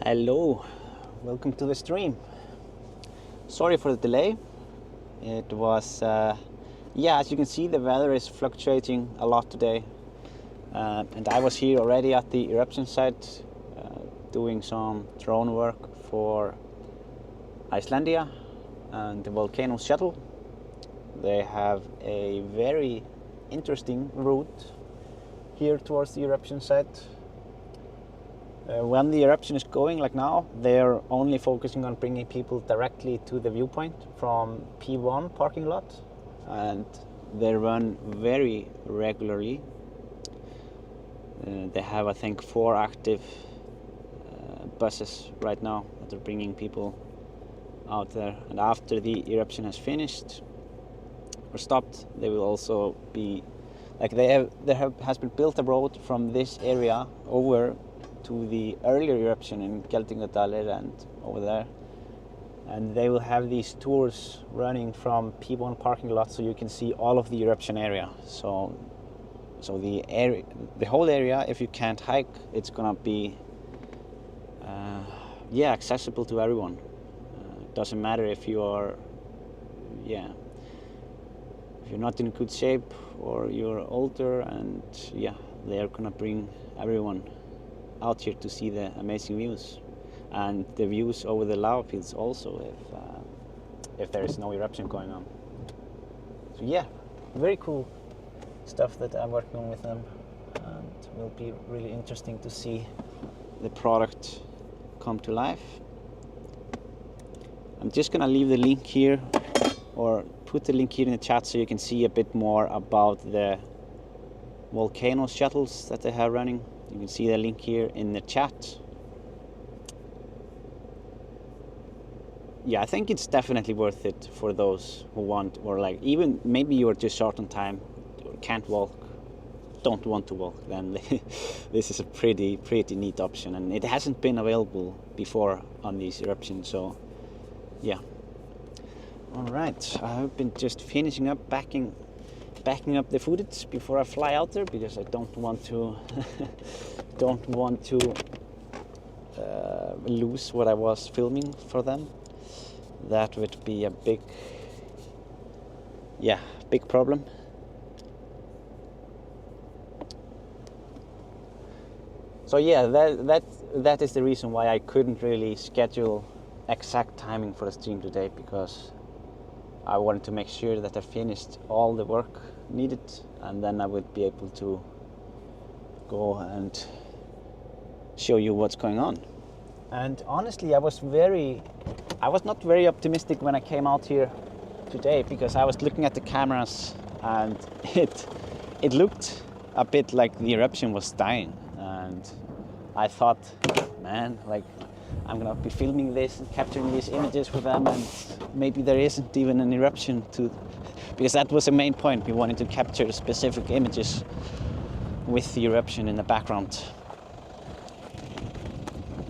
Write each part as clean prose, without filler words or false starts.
Hello, welcome to the stream. Sorry for the delay. It was, yeah, as you can see, the weather is fluctuating a lot today. And I was here already at the eruption site doing some drone work for Icelandia and the Volcano Shuttle. They have a very interesting route here towards the eruption site. When the eruption is going like now, they're only focusing on bringing people directly to the viewpoint from P1 parking lot, and they run very regularly. They have, I think, 4 active buses right now that are bringing people out there, and after the eruption has finished or stopped, they will also be like there has been built a road from this area over to the earlier eruption in Geldingadalur and over there, and they will have these tours running from P1 parking lot, so you can see all of the eruption area. So the area, the whole area, if you can't hike, it's gonna be yeah, accessible to everyone. It doesn't matter if you are if you're not in good shape or you're older, and yeah, they are gonna bring everyone out here to see the amazing views and the views over the lava fields also if there is no eruption going on. So yeah, very cool stuff that I'm working on with them, and it will be really interesting to see the product come to life. I'm just gonna leave the link here, or put the link here in the chat, so you can see a bit more about the Volcano shuttles that they have running. You can see the link here in the chat. Yeah, I think it's definitely worth it for those who want, or like even maybe you're just short on time, or can't walk, don't want to walk, then this is a pretty neat option, and it hasn't been available before on these eruptions. So yeah. All right, I've been just finishing up backing up the footage before I fly out there, because I don't want to lose what I was filming for them. That would be a big problem. So yeah, that is the reason why I couldn't really schedule exact timing for the stream today, because I wanted to make sure that I finished all the work needed, and then I would be able to go and show you what's going on. And honestly, I was not very optimistic when I came out here today, because I was looking at the cameras and it looked a bit like the eruption was dying, and I thought, man, like, I'm gonna be filming this and capturing these images for them, and maybe there isn't even an eruption because that was the main point. We wanted to capture specific images with the eruption in the background.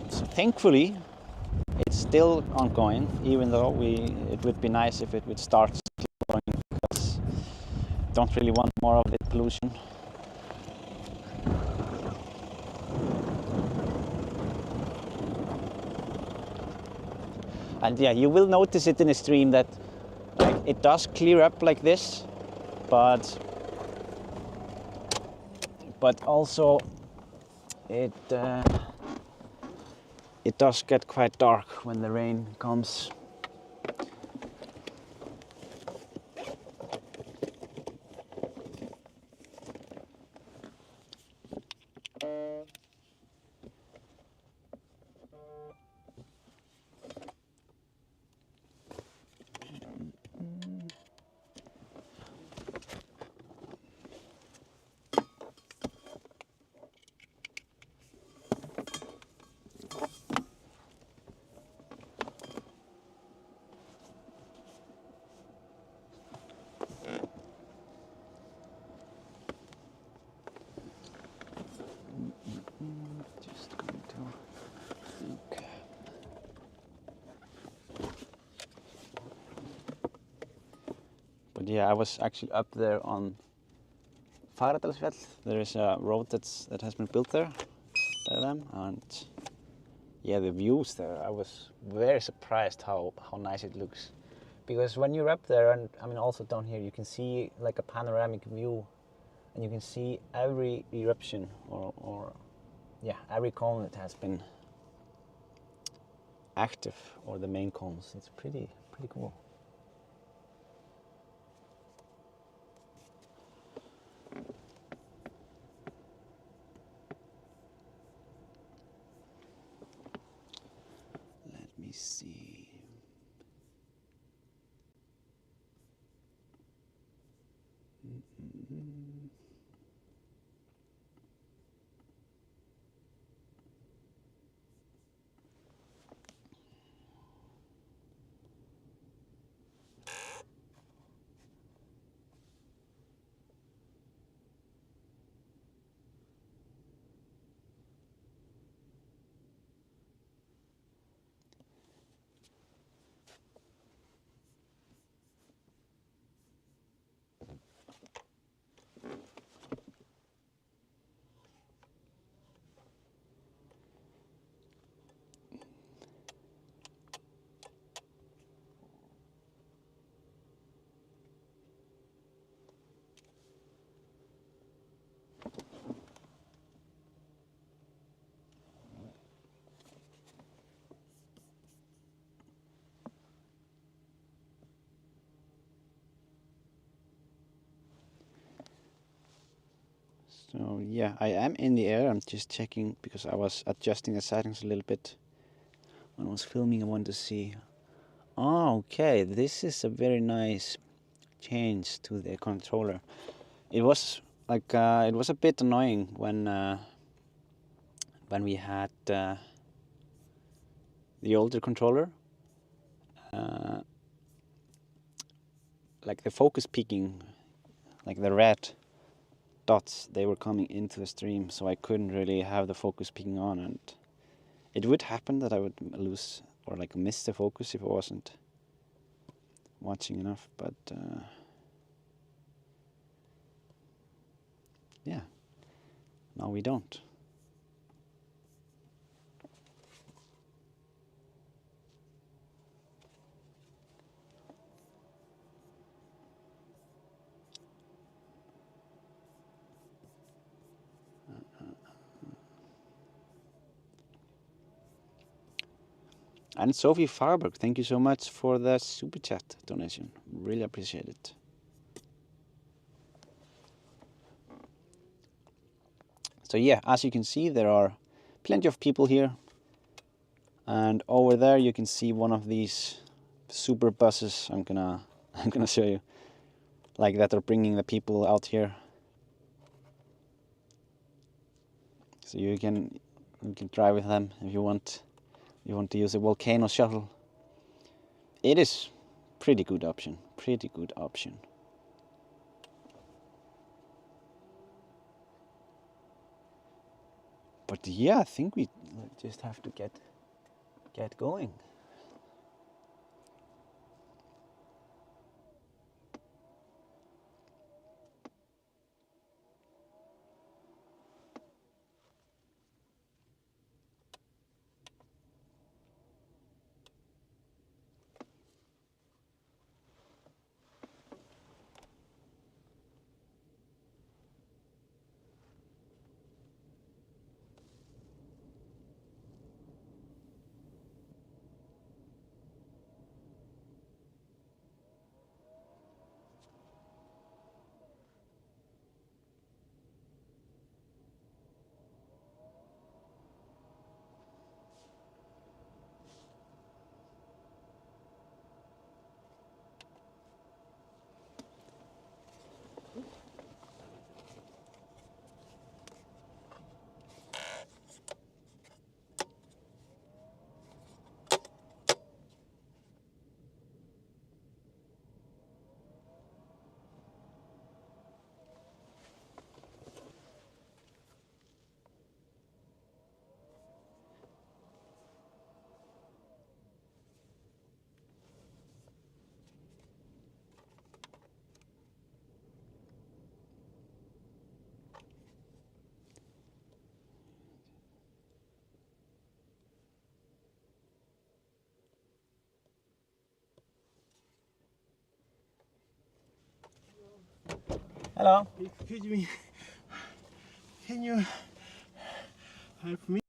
So thankfully, it's still ongoing, even though it would be nice if it would start going, because I don't really want more of the pollution. And yeah, you will notice it in the stream that it does clear up like this, but also it does get quite dark when the rain comes. But yeah, I was actually up there on Fagradalsfjall. There is a road that has been built there by them, and Yeah, the views there, I was very surprised how nice it looks. Because when you're up there, and I mean also down here, you can see like a panoramic view, and you can see every eruption or yeah, every cone that has been active, or the main cones. It's pretty cool. Let me see. So yeah, I am in the air. I'm just checking because I was adjusting the settings a little bit when I was filming. I wanted to see. Oh, okay, this is a very nice change to the controller. It was like it was a bit annoying when we had the older controller. Like the focus peaking, like the red dots, they were coming into the stream, so I couldn't really have the focus peaking on, and it would happen that I would lose or like miss the focus if I wasn't watching enough. But yeah, now we don't. And Sophie Farberg, thank you so much for the super chat donation. Really appreciate it. So yeah, as you can see, there are plenty of people here. And over there you can see one of these super buses. I'm gonna show you, like that are bringing the people out here. So you can drive with them if you want. You want to use a Volcano Shuttle. It is pretty good option. Pretty good option. But yeah, I think we just have to get going. Hello. Excuse me. Can you help me?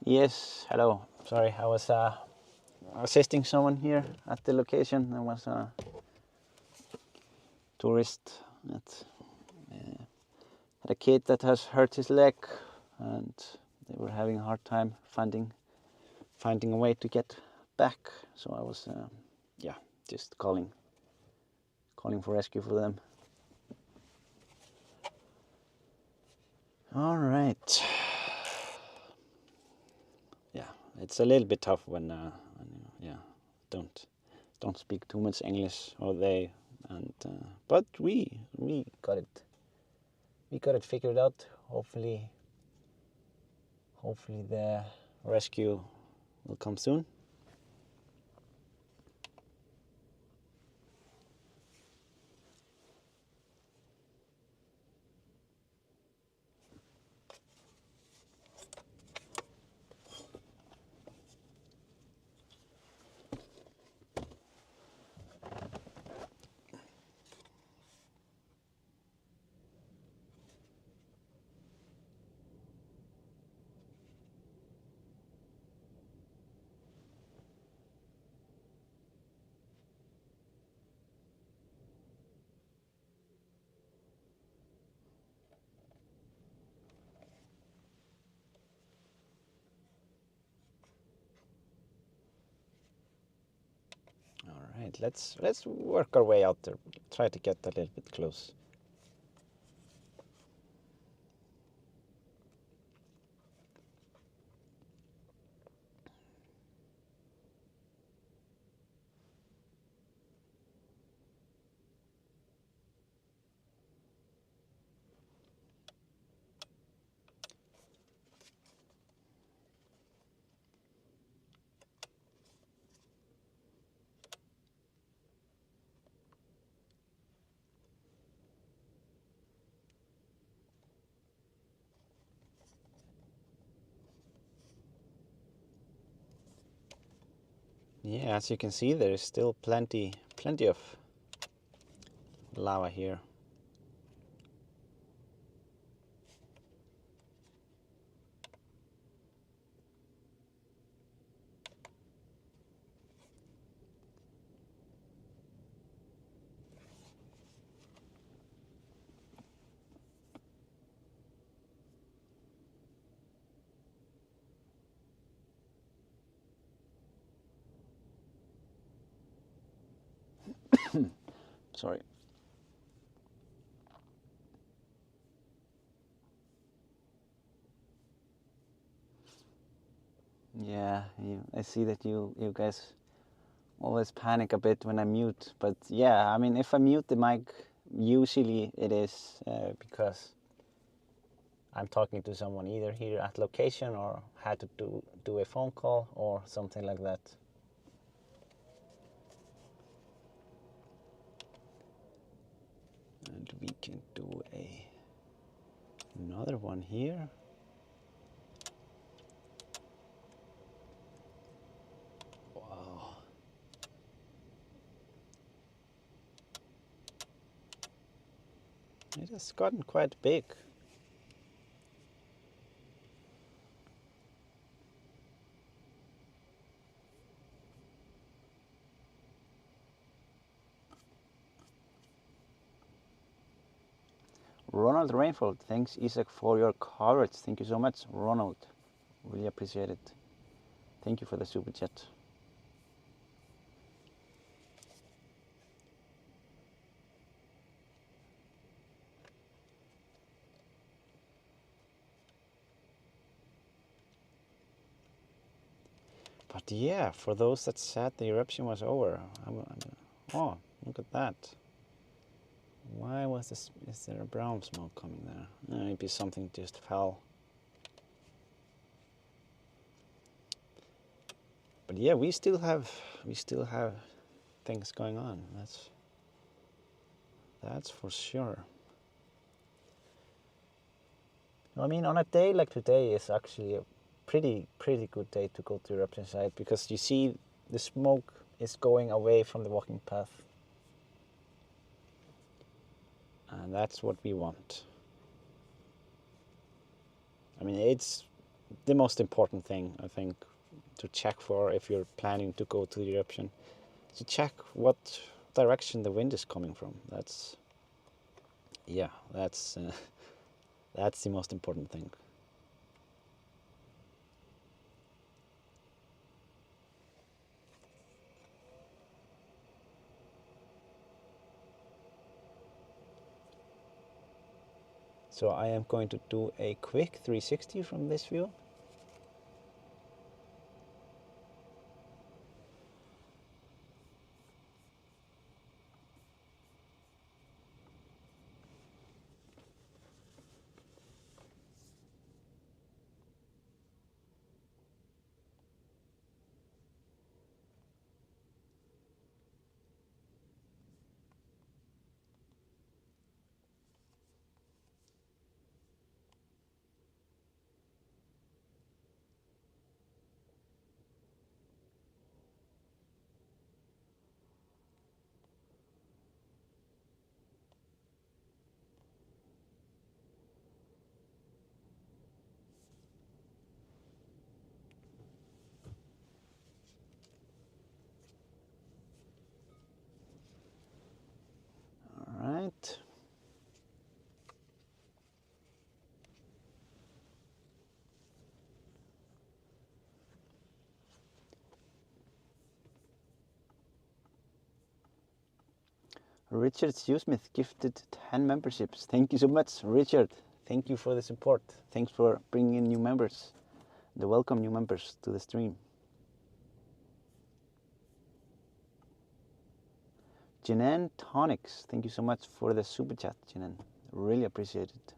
Yes, hello. Sorry, I was assisting someone here at the location. There was a tourist that had a kid that has hurt his leg, and they were having a hard time finding a way to get back. So I was, yeah, just calling for rescue for them. All right. Yeah, it's a little bit tough when yeah, don't speak too much English, or they, and but we got it. We got it figured out. Hopefully the rescue will come soon. All right, let's work our way out there. Try to get a little bit close. Yeah, as you can see, there is still plenty of lava here. Sorry. Yeah, I see that you guys always panic a bit when I mute, but yeah, I mean, if I mute the mic, usually it is because I'm talking to someone either here at location or had to do a phone call or something like that. And we can do another one here. Wow. It has gotten quite big. Ronald Rainford, thanks Isak for your coverage. Thank you so much, Ronald. Really appreciate it. Thank you for the super chat. But yeah, for those that said the eruption was over, oh, look at that. Why was this? Is there a brown smoke coming there? Maybe something just fell. But yeah, we still have things going on. That's for sure. I mean, on a day like today is actually a pretty good day to go to the eruption site, because you see the smoke is going away from the walking path, and that's what we want. I mean, it's the most important thing, I think, to check for if you're planning to go to the eruption, to check what direction the wind is coming from. That's that's the most important thing. So I am going to do a quick 360 from this view. All right. Richard Smith gifted 10 memberships. Thank you so much, Richard. Thank you for the support. Thanks for bringing in new members. The welcome new members to the stream. Jinan Tonics, thank you so much for the super chat, Jinan. Really appreciate it.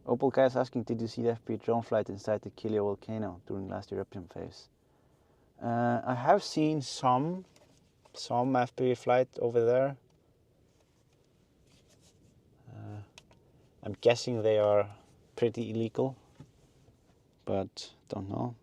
Opal Guy is asking, did you see the FPV drone flight inside the Kilio volcano during last eruption phase? I have seen some FPV flight over there. I'm guessing they are pretty illegal, but don't know.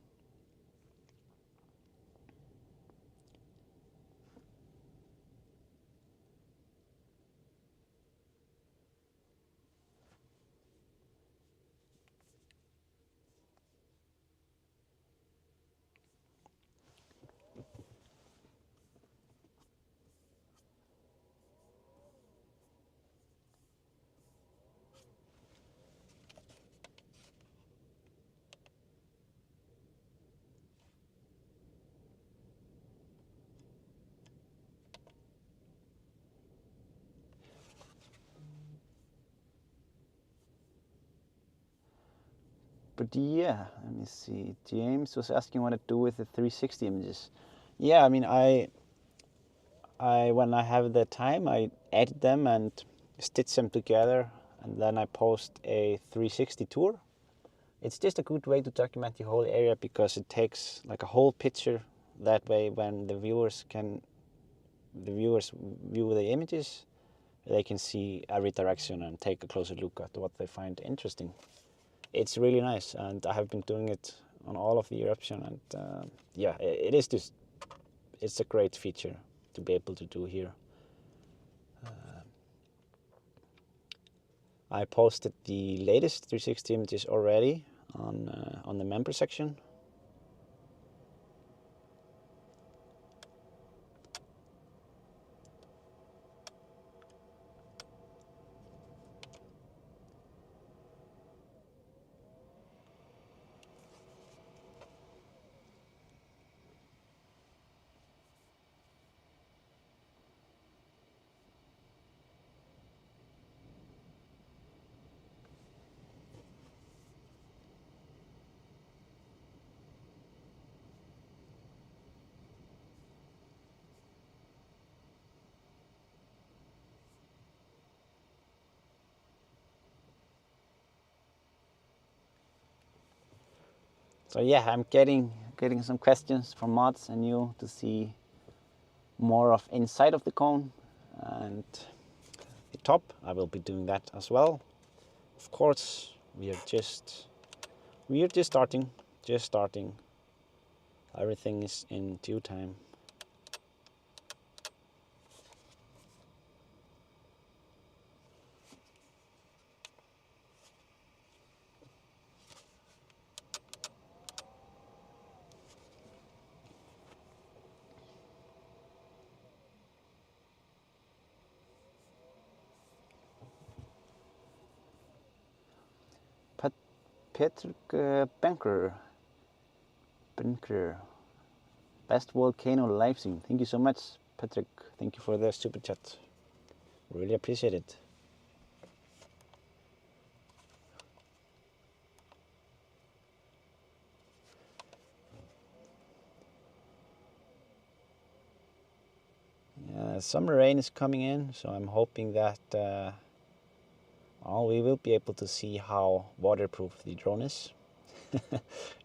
But yeah, let me see. James was asking what to do with the 360 images. Yeah, I mean, I when I have the time, I edit them and stitch them together, and then I post a 360 tour. It's just a good way to document the whole area because it takes like a whole picture. That way, when the viewers view the images, they can see every direction and take a closer look at what they find interesting. It's really nice, and I have been doing it on all of the eruption, and yeah, it's a great feature to be able to do here. I posted the latest 360 images already on the member section. So yeah, I'm getting some questions from mods and you to see more of inside of the cone and the top. I will be doing that as well. Of course, we are just starting. Everything is in due time. Patrick Banker. Best volcano live stream. Thank you so much, Patrick. Thank you for the super chat. Really appreciate it. Some rain is coming in, so I'm hoping that we will be able to see how waterproof the drone is.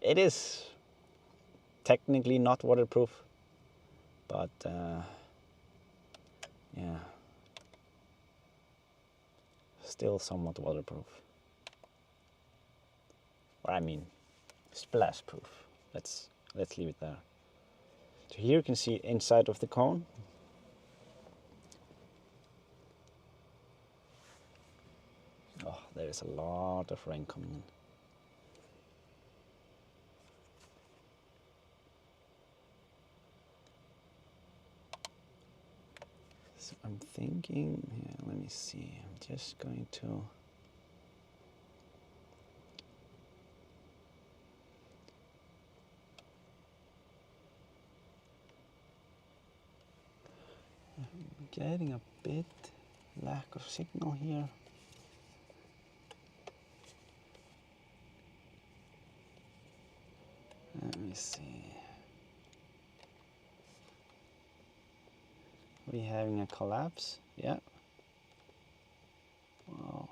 It is technically not waterproof, but yeah, still somewhat waterproof. Or I mean, splash proof. Let's leave it there. So here you can see inside of the cone. Oh, there is a lot of rain coming in. So I'm thinking, yeah, let me see, I'm just going to getting a bit lack of signal here. Let me see. Are we having a collapse? Yeah. Wow.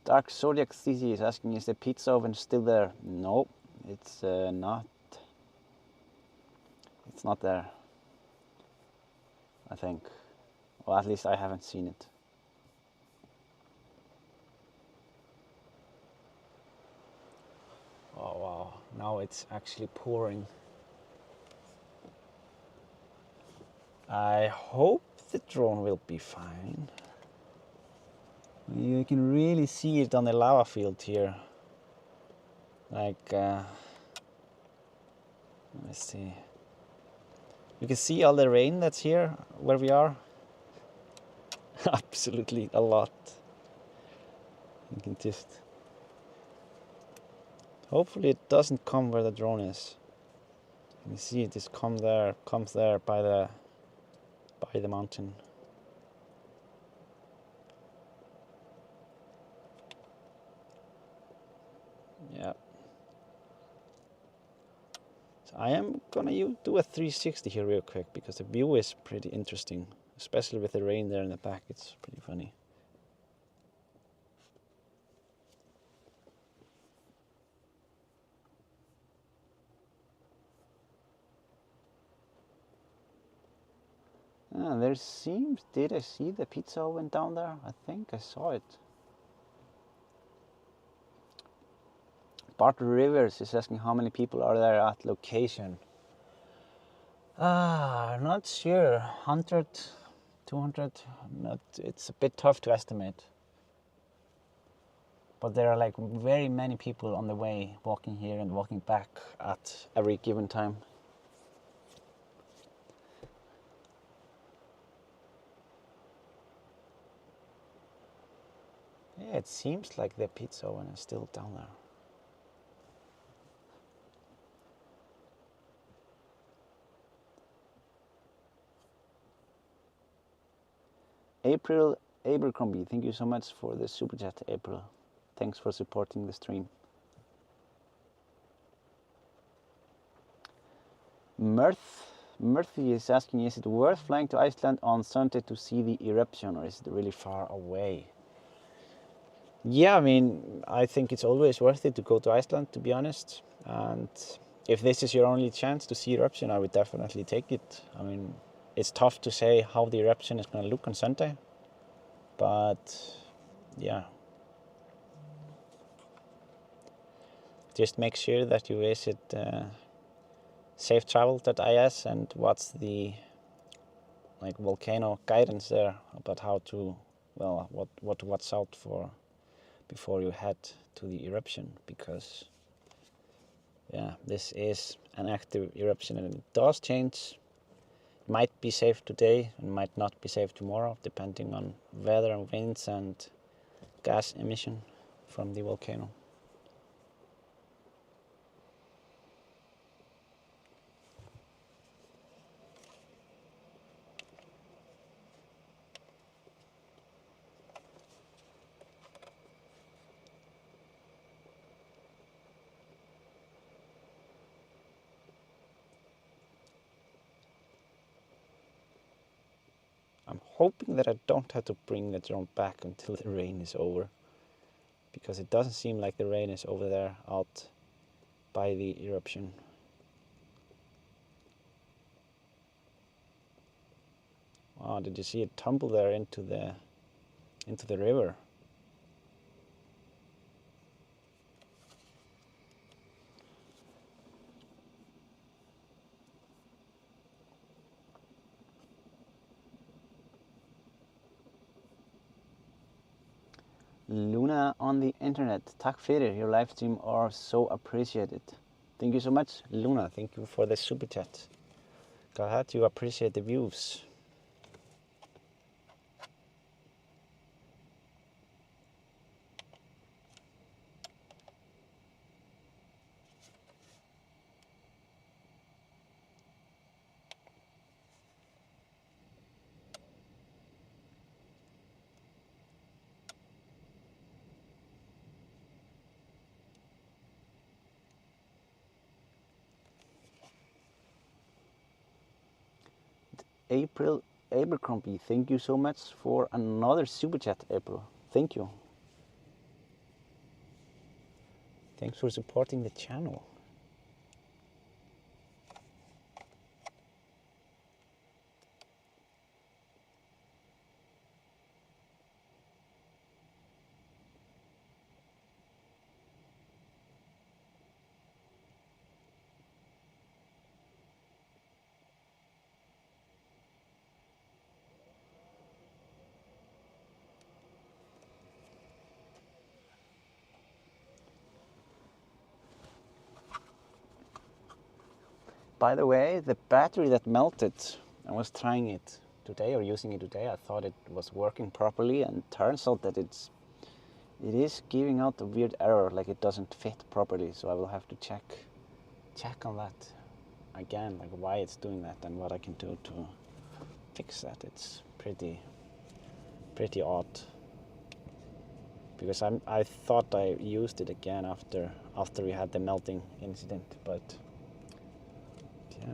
Dark Zodiac CC is asking, is the pizza oven still there? No, it's not. It's not there, I think. Or at least I haven't seen it. Oh wow, now it's actually pouring. I hope the drone will be fine. You can really see it on the lava field here. Like, let me see. You can see all the rain that's here where we are. Absolutely a lot. You can just. Hopefully it doesn't come where the drone is. You can see it just comes there by the mountain. Yeah. So I am gonna do a 360 here real quick because the view is pretty interesting, especially with the rain there in the back. It's pretty funny. There seems, did I see the pizza oven down there? I think I saw it. Bart Rivers is asking how many people are there at location. Not sure. 100, 200. It's a bit tough to estimate. But there are like very many people on the way, walking here and walking back at every given time. Yeah, it seems like the pizza oven is still down there. April Abercrombie, thank you so much for the super chat, April. Thanks for supporting the stream. Murphy is asking, is it worth flying to Iceland on Sunday to see the eruption, or is it really far away? Yeah, I mean, I think it's always worth it to go to Iceland, to be honest. And if this is your only chance to see eruption, I would definitely take it. I mean, it's tough to say how the eruption is going to look on Sunday, but yeah. Just make sure that you visit safetravel.is and watch the like volcano guidance there about how to, well, what to watch out for before you head to the eruption, because yeah, this is an active eruption and it does change. It might be safe today and might not be safe tomorrow, depending on weather and winds and gas emission from the volcano. I'm hoping that I don't have to bring the drone back until the rain is over, because it doesn't seem like the rain is over there out by the eruption. Wow, did you see it tumble there into the river? Luna on the internet, tack fyrir, your live stream are so appreciated. Thank you so much, Luna. Thank you for the super chat. Glad you appreciate the views. April Abercrombie, thank you so much for another super chat, April. Thank you. Thanks for supporting the channel. By the way, the battery that melted, I was trying it today or using it today. I thought it was working properly, and turns out that it is giving out a weird error, like it doesn't fit properly. So I will have to check on that again, like why it's doing that and what I can do to fix that. It's pretty odd, because I thought I used it again after we had the melting incident, but yeah.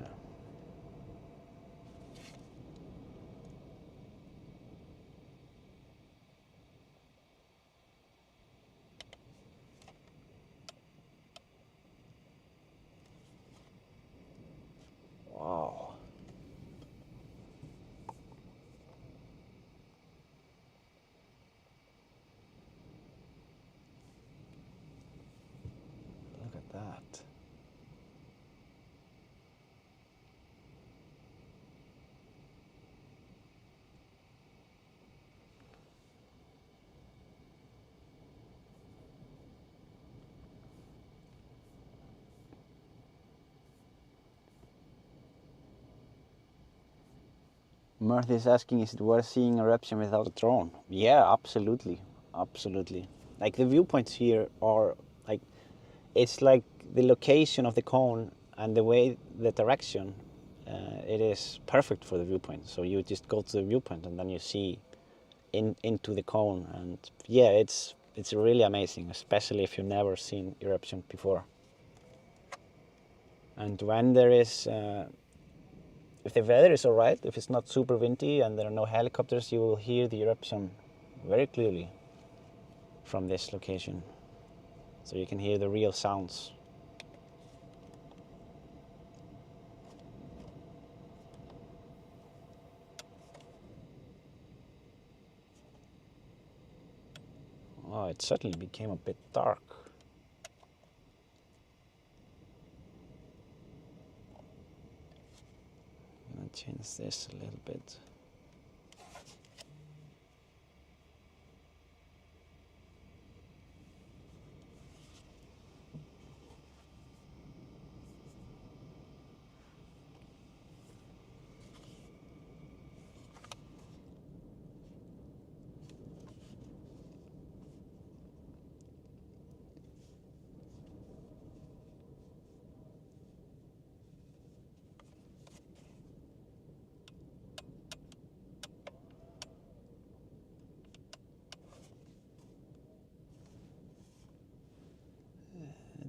Wow. Look at that. Mirth is asking, is it worth seeing eruption without a drone? Yeah, absolutely. Absolutely. Like the viewpoints here are like, it's like the location of the cone and the way, the direction, it is perfect for the viewpoint. So you just go to the viewpoint and then you see into the cone, and yeah, it's really amazing, especially if you've never seen eruption before. And when there is if the weather is alright, if it's not super windy and there are no helicopters, you will hear the eruption very clearly from this location. So you can hear the real sounds. Oh, it suddenly became a bit dark. I'm gonna change this a little bit.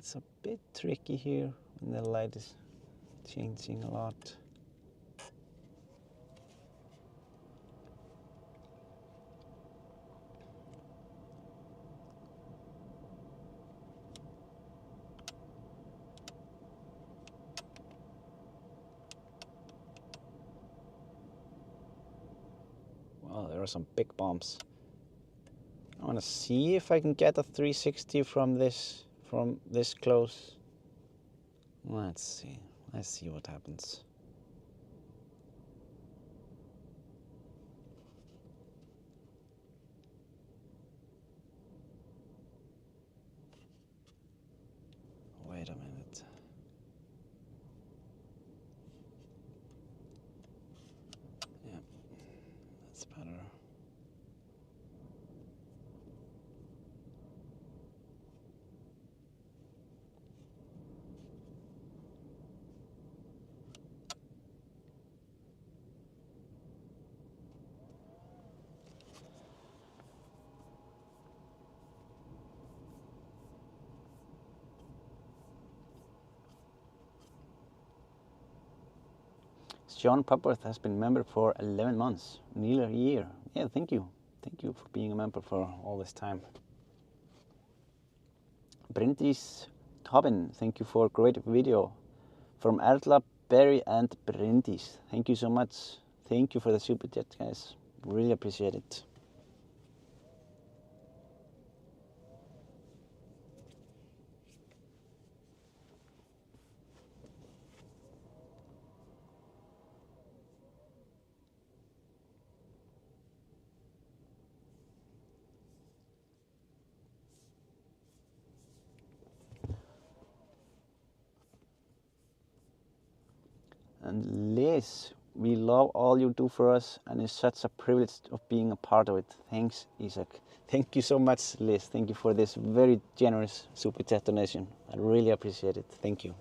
It's a bit tricky here when the light is changing a lot. Well, there are some big bumps. I want to see if I can get a 360 from this close. Let's see what happens. Wait a minute. Yeah, that's better. Sean Popworth has been a member for 11 months, nearly a year. Yeah, thank you. Thank you for being a member for all this time. Bryndís Tobin, thank you for a great video. From Erla, Barry and Bryndís. Thank you so much. Thank you for the super chat, guys. Really appreciate it. And Liz, we love all you do for us, and it's such a privilege of being a part of it. Thanks, Isak. Thank you so much, Liz. Thank you for this very generous super chat donation. I really appreciate it. Thank you.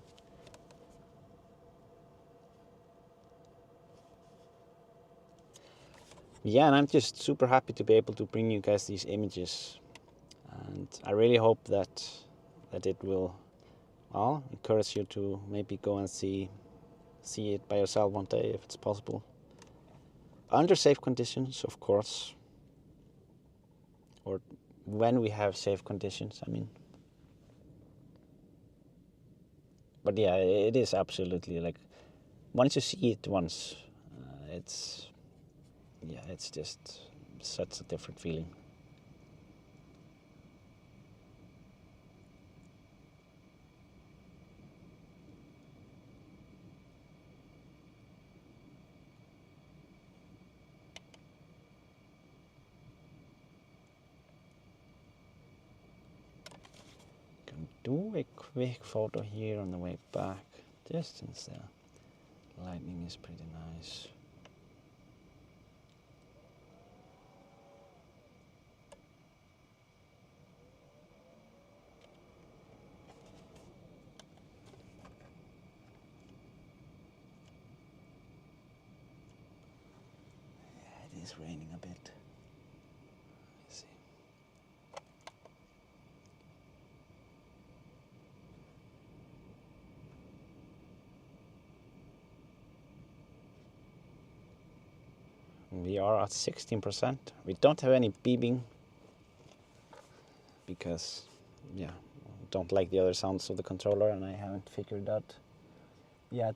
Yeah, and I'm just super happy to be able to bring you guys these images, and I really hope that it will, well, encourage you to maybe go and see it by yourself one day if it's possible. Under safe conditions, of course, or when we have safe conditions, I mean. But yeah, it is absolutely like, once you see it once, it's just such a different feeling. Can do a quick photo here on the way back, just since the lightning is pretty nice. Yeah, it is raining a bit. Let's see. We are at 16%. We don't have any beeping because, yeah, I don't like the other sounds of the controller, and I haven't figured it out yet.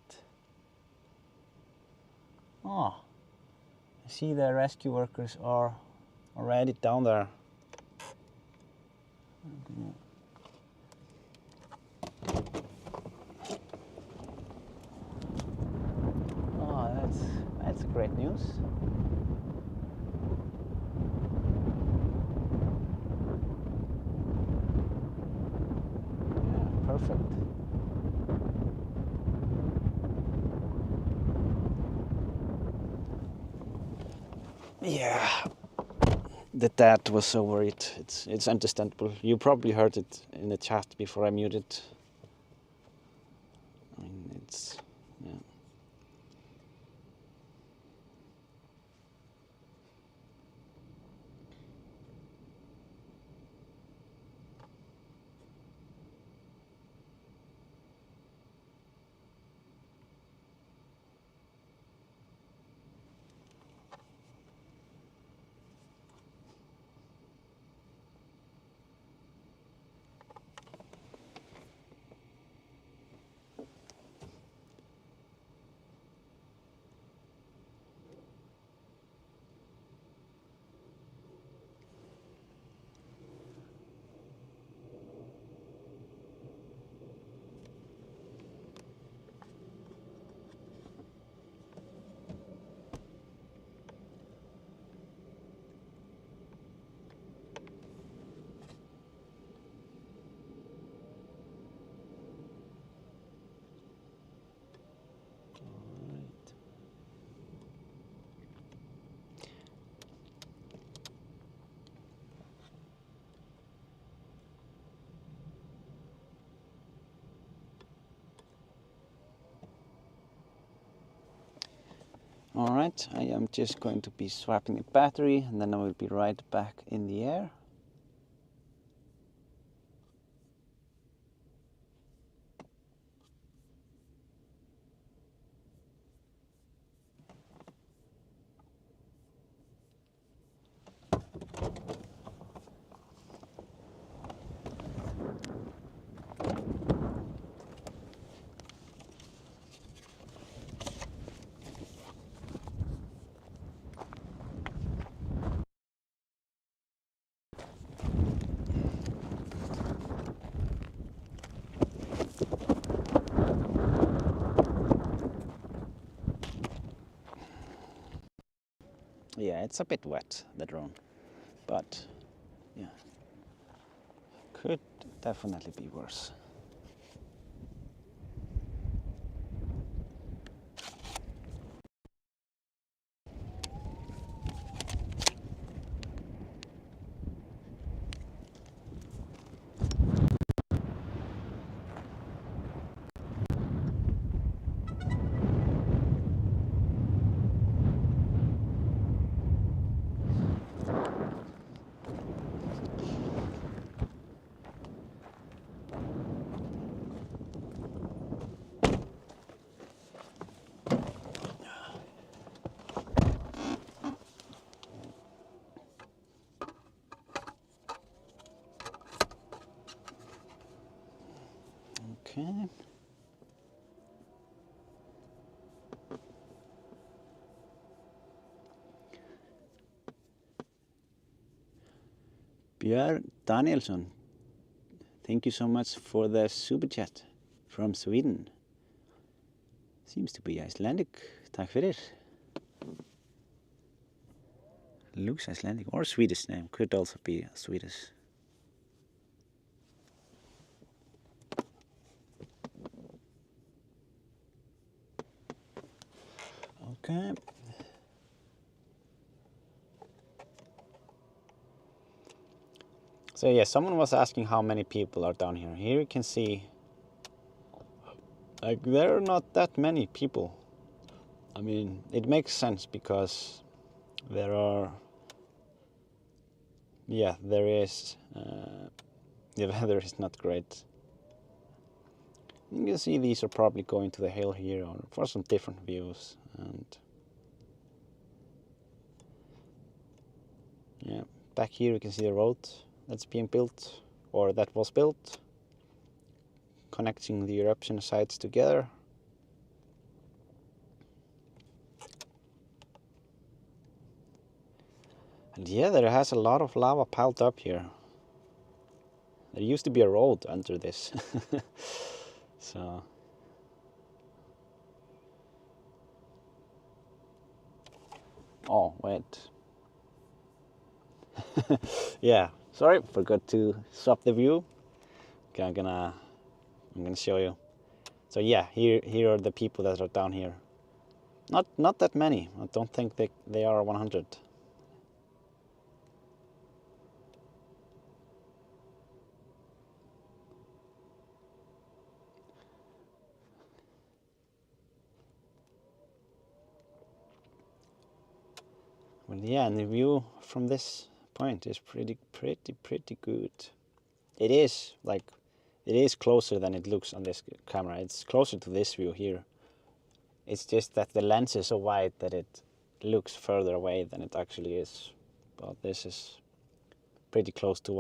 Oh, I see the rescue workers are already down there. Oh, that's great news. Yeah, perfect. Yeah, that was so worried. It's understandable. You probably heard it in the chat before I muted. I mean, yeah. Alright, I am just going to be swapping the battery and then I will be right back in the air. Yeah, it's a bit wet, the drone, but yeah, could definitely be worse. Okay. Björn Danielsson, thank you so much for the super chat from Sweden. Seems to be Icelandic. Tack för det. Looks Icelandic or Swedish name. Could also be Swedish. Okay. So yeah, someone was asking how many people are down here. Here you can see, like, there are not that many people. I mean, it makes sense because there are, yeah, there is, the weather is not great. You can see these are probably going to the hill here or for some different views. And yeah, back here you can see the road that's being built, or that was built, connecting the eruption sites together. And yeah, there has a lot of lava piled up here. There used to be a road under this. So oh wait. Yeah, sorry, forgot to swap the view. Okay, I'm gonna show you. So yeah, here are the people that are down here. Not that many. I don't think they are 100. Well, yeah, and the view from this point is pretty good. It is like, it is closer than it looks on this camera. It's closer to this view here. It's just that the lens is so wide that it looks further away than it actually is. But this is pretty close to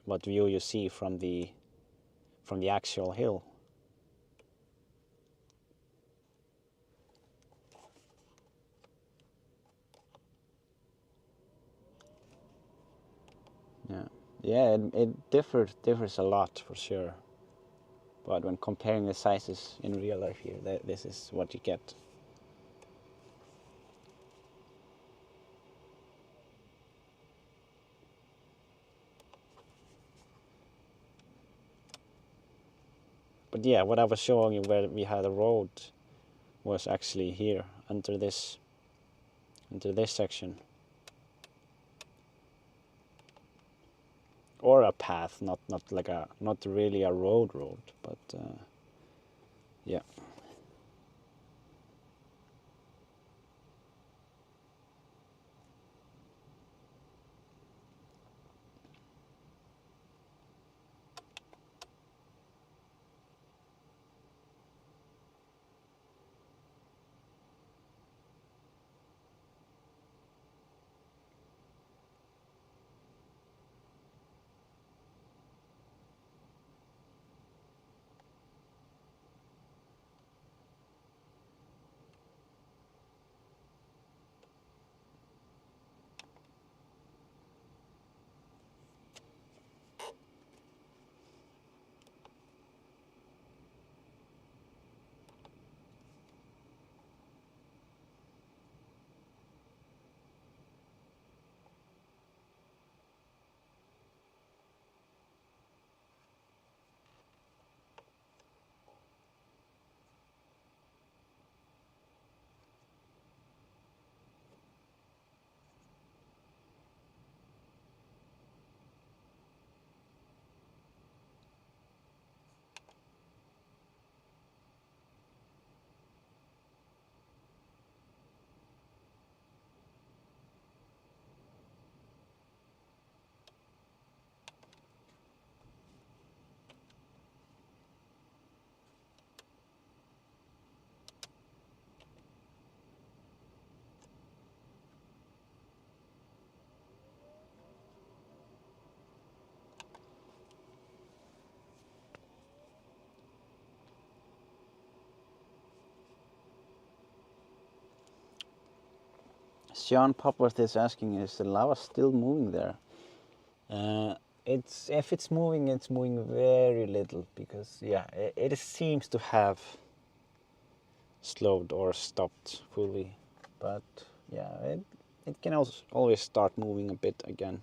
what view you see from the actual hill. Yeah, it differs a lot for sure. But when comparing the sizes in real life here, this is what you get. But yeah, what I was showing you where we had a road was actually here under this section. Or a path, not really a road, but yeah. Sean Popworth is asking, is the lava still moving there? If it's moving very little, because yeah, it seems to have slowed or stopped fully, but yeah, it can also always start moving a bit again.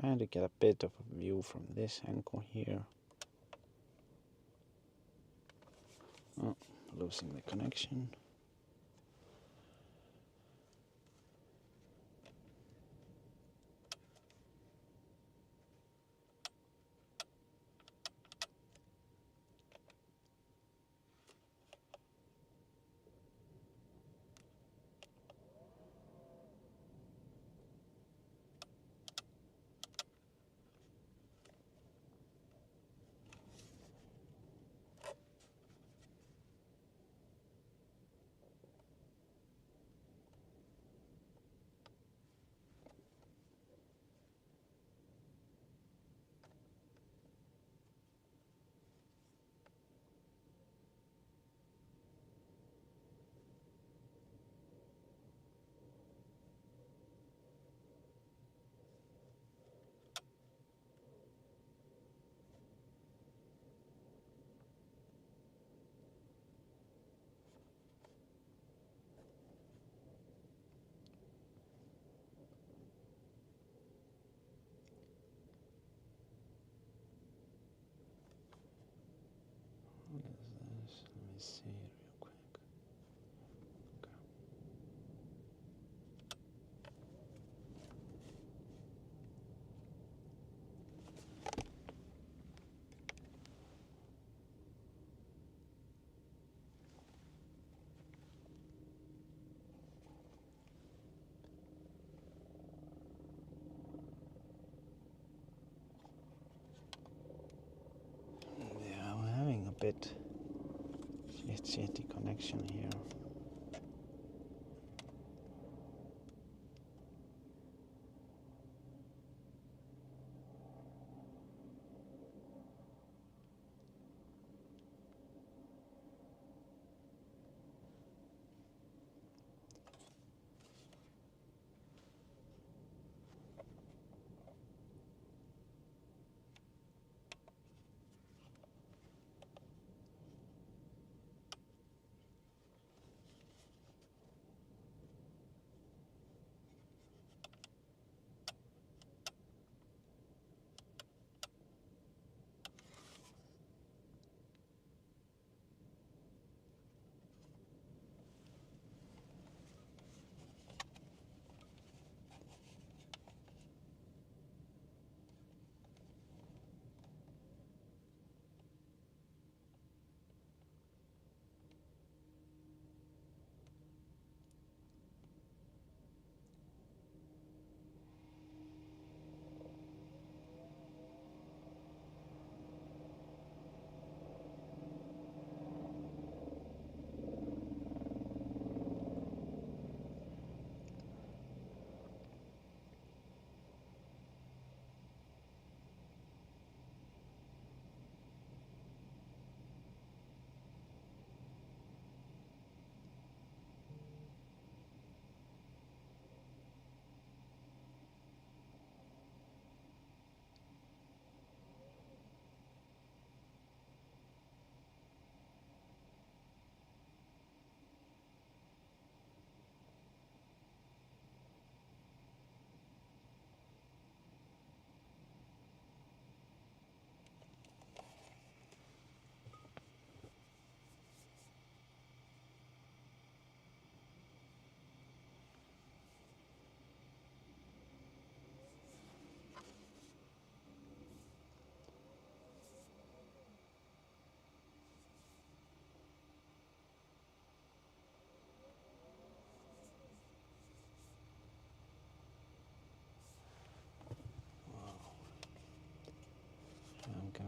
Trying to get a bit of a view from this angle here. Oh, losing the connection. What is this? Let me see it real quick. Yeah, I'm having a bit shitty connection here.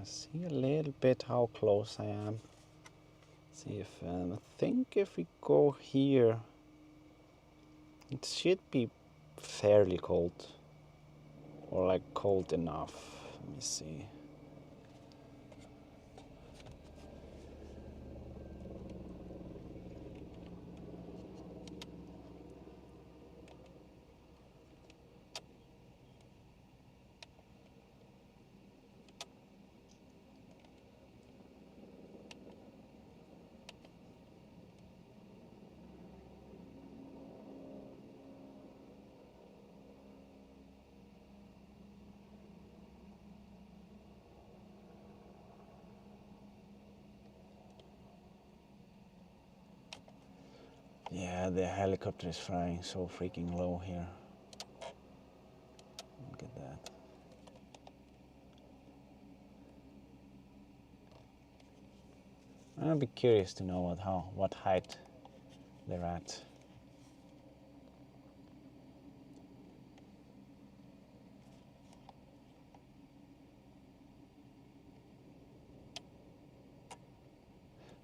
See a little bit how close I am. See if I think if we go here, it should be fairly cold, or like cold enough. Let me see. Yeah, the helicopter is flying so freaking low here. Look at that. I'd be curious to know what height they're at.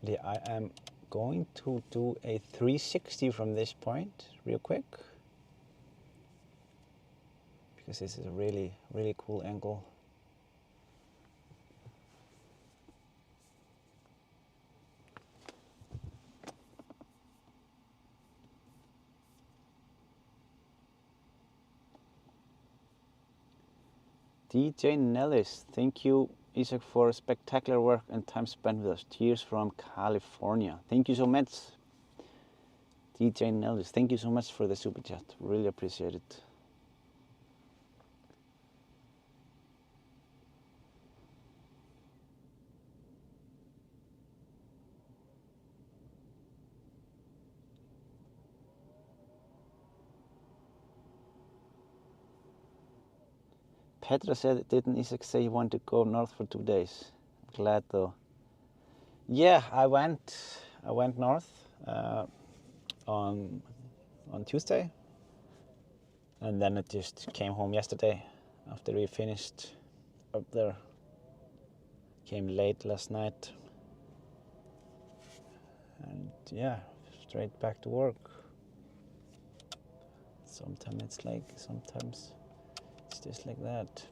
Yeah, I am going to do a 360 from this point real quick, because this is a really cool angle. DJ Nellis, thank you, Isak, for spectacular work and time spent with us. Cheers from California. Thank you so much, DJ Nellis. Thank you so much for the super chat. Really appreciate it. Petra said, didn't Isak say he wanted to go north for 2 days? Glad though. Yeah, I went north on Tuesday, and then it just came home yesterday after we finished up there. Came late last night, and yeah, straight back to work. Sometimes it's just like that.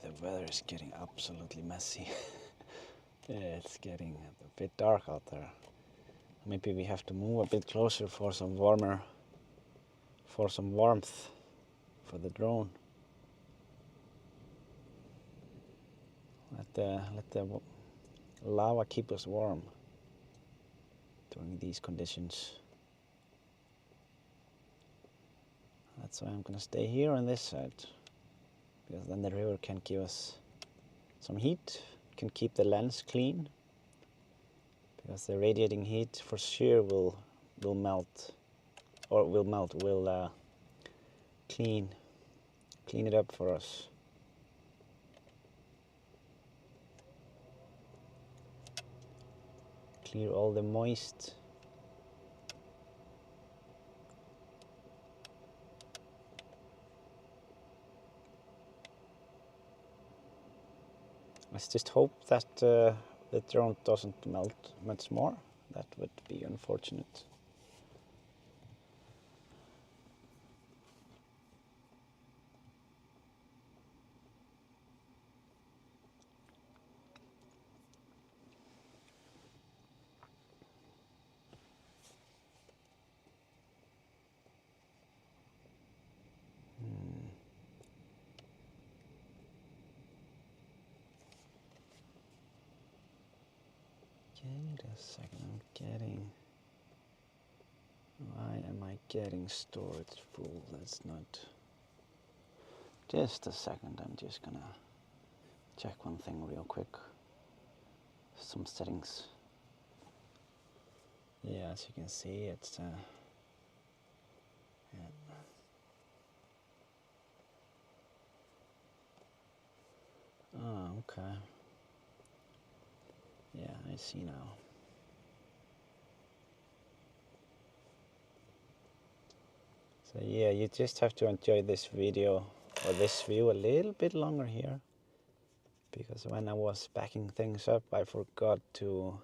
the weather is getting absolutely messy. Yeah, it's getting a bit dark out there. Maybe we have to move a bit closer for some warmth for the drone. Let the lava keep us warm during these conditions. That's why I'm gonna stay here on this side, because then the river can give us some heat, can keep the lens clean, because the radiating heat for sure will clean it up for us. Clear all the moist. Let's just hope that the drone doesn't melt much more. That would be unfortunate. Wait a second, why am I getting storage full? That's not... Just a second, I'm just gonna check one thing real quick. Some settings. Yeah, as you can see, it's yeah. Oh, okay. Yeah, I see now. So yeah, you just have to enjoy this video or this view a little bit longer here, because when I was backing things up, I forgot to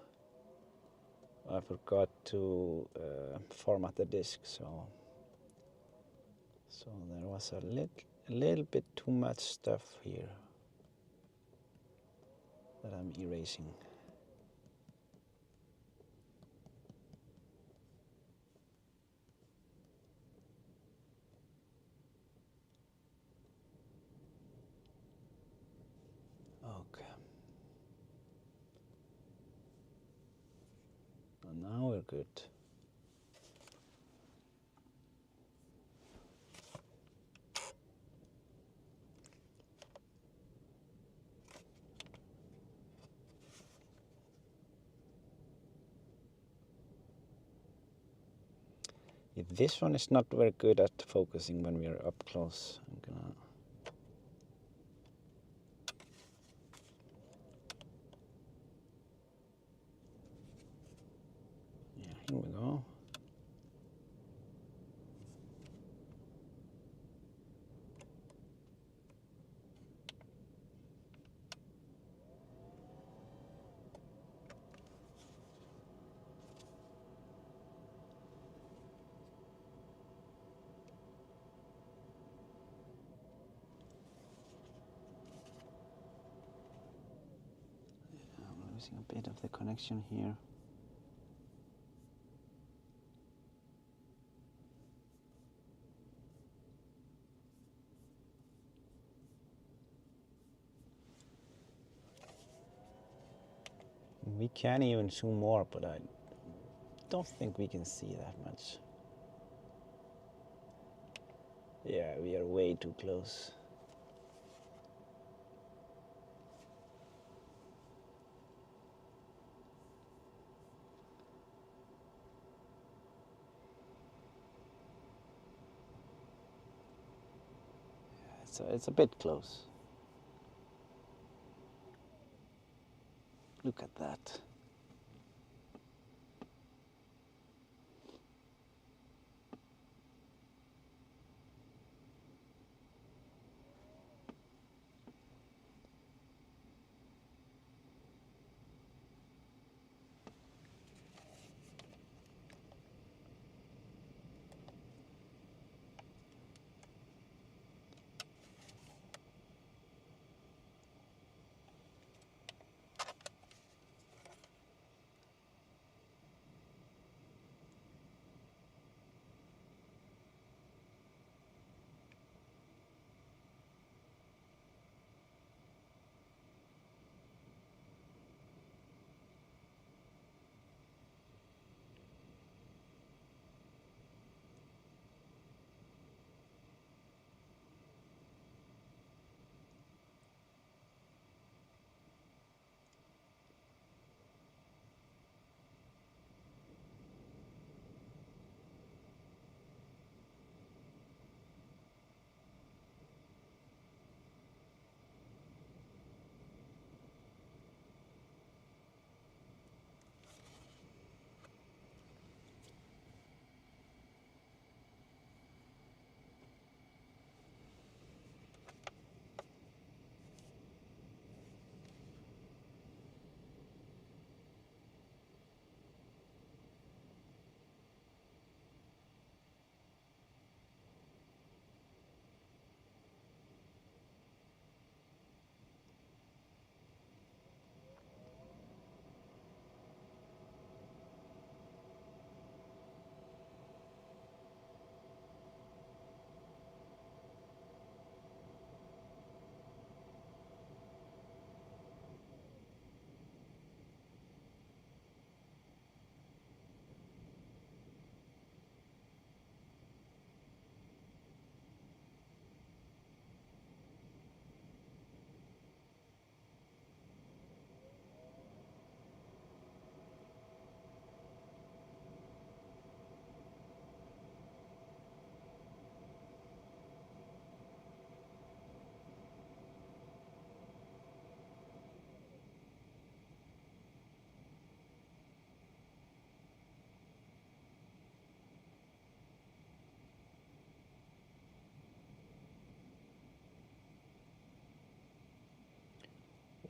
format the disk, so there was a little bit too much stuff here that I'm erasing. Okay. Well, now we're good. This one is not very good at focusing when we are up close. I'm gonna... Yeah, here we go. I'm losing a bit of the connection here. We can even zoom more, but I don't think we can see that much. Yeah, we are way too close. It's a bit close. Look at that.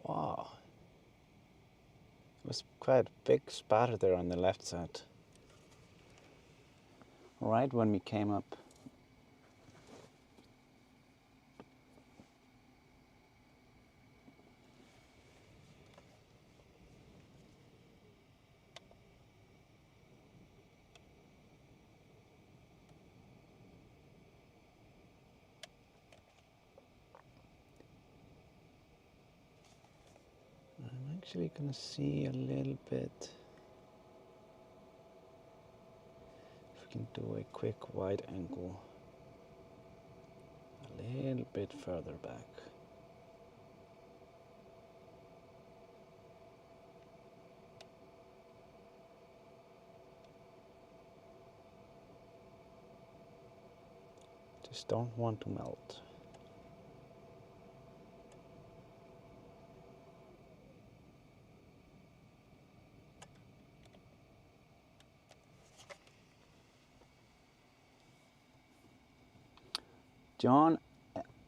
Wow. It was quite a big spatter there on the left side. Right when we came up. I'm actually gonna see a little bit. If we can do a quick wide angle. A little bit further back. Just don't want to melt. John